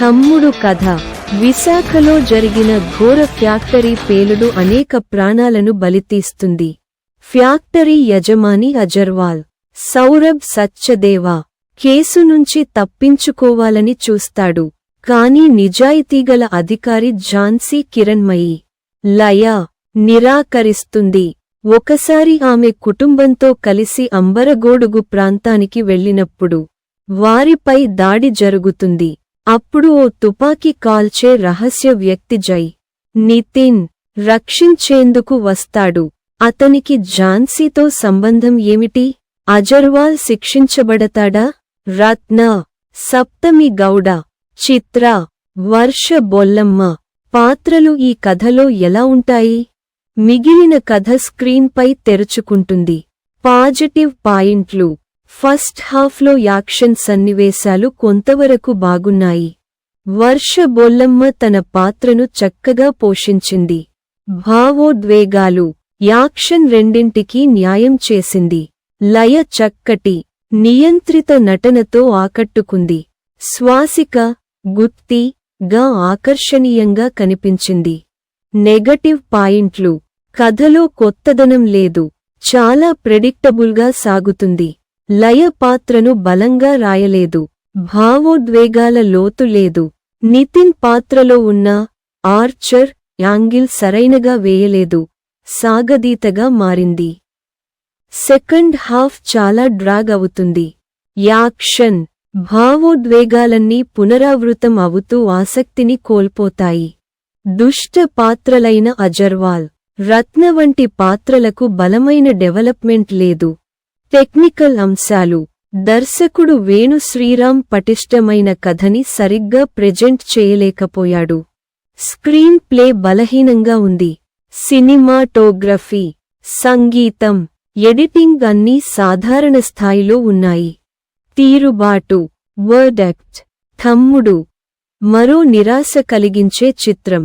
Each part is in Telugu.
తమ్ముడు కథ. విశాఖలో జరిగిన ఘోర ఫ్యాక్టరీ పేలుడు అనేక ప్రాణాలను బలితీస్తుంది. ఫ్యాక్టరీ యజమాని అజర్వాల్, సౌరభ్ సచ్చదేవా కేసు నుంచి తప్పించుకోవాలని చూస్తాడు. కానీ నిజాయితీగల అధికారి ఝాన్సీ కిరణ్మయి లయ నిరాకరిస్తుంది. ఒకసారి ఆమె కుటుంబంతో కలిసి అంబరగోడుగు ప్రాంతానికి వెళ్ళినప్పుడు వారిపై దాడి జరుగుతుంది. అప్పుడు ఓ తుపాకీ కాల్చే రహస్య వ్యక్తి జై నితిన్ రక్షించేందుకు వస్తాడు. అతనికి ఝాన్సీతో సంబంధం ఏమిటి? అజర్వాల్ శిక్షించబడతాడా? రత్న, సప్తమి గౌడ, చిత్ర, వర్ష బొల్లమ్మ పాత్రలు ఈ కథలో ఎలా ఉంటాయి? మిగిలిన కథ స్క్రీన్పై తెరుచుకుంటుంది. పాజిటివ్ పాయింట్లు: ఫస్ట్ హాఫ్లో యాక్షన్ సన్నివేశాలు కొంతవరకు బాగున్నాయి. వర్ష బొల్లమ్మ తన పాత్రను చక్కగా పోషించింది. భావోద్వేగాలు, యాక్షన్ రెండింటికీ న్యాయం చేసింది. లయ చక్కటి, నియంత్రిత నటనతో ఆకట్టుకుంది. శ్వాసిక, గుత్తి గా ఆకర్షణీయంగా కనిపించింది. నెగటివ్ పాయింట్లు: కథలో కొత్తదనం లేదు, చాలా ప్రెడిక్టబుల్గా సాగుతుంది. లయ పాత్రను బలంగా రాయలేదు, భావోద్వేగాల లోతు లేదు. నితిన్ పాత్రలో ఉన్న ఆర్చర్ యాంగిల్ సరైనగా వేయలేదు, సాగదీతగా మారింది. సెకండ్ హాఫ్ చాలా డ్రాగ్ అవుతుంది. యాక్షన్, భావోద్వేగాలన్నీ పునరావృతం అవుతూ ఆసక్తిని కోల్పోతాయి. దుష్ట పాత్రలైన అజర్వాల్, రత్న వంటి పాత్రలకు బలమైన డెవలప్మెంట్ లేదు. టెక్నికల్ అంశాలు: దర్శకుడు వేణు శ్రీరామ్ పటిష్టమైన కథని సరిగ్గా ప్రెజెంట్ చేయలేకపోయాడు. స్క్రీన్ ప్లే బలహీనంగా ఉంది. సినిమాటోగ్రఫీ, సంగీతం, ఎడిటింగ్ అన్నీ సాధారణ స్థాయిలో ఉన్నాయి. తీరుబాటు, వర్డక్ట్: తమ్ముడు మరో నిరాశ కలిగించే చిత్రం.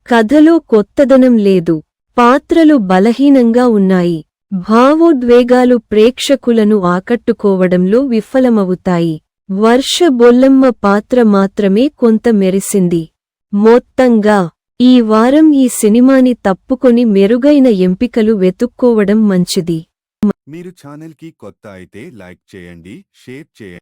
కథలో కొత్తదనం లేదు, పాత్రలు బలహీనంగా ఉన్నాయి. భావోద్వేగాలు ప్రేక్షకులను ఆకట్టుకోవడంలో విఫలమవుతాయి. వర్ష బొల్లమ్మ పాత్ర మాత్రమే కొంత మెరిసింది. మొత్తంగా ఈ వారం ఈ సినిమాని తప్పుకొని మెరుగైన ఎంపికలు వెతుక్కోవడం మంచిది. మీరు ఛానల్ కి కొత్త అయితే లైక్ చేయండి, షేర్ చేయండి.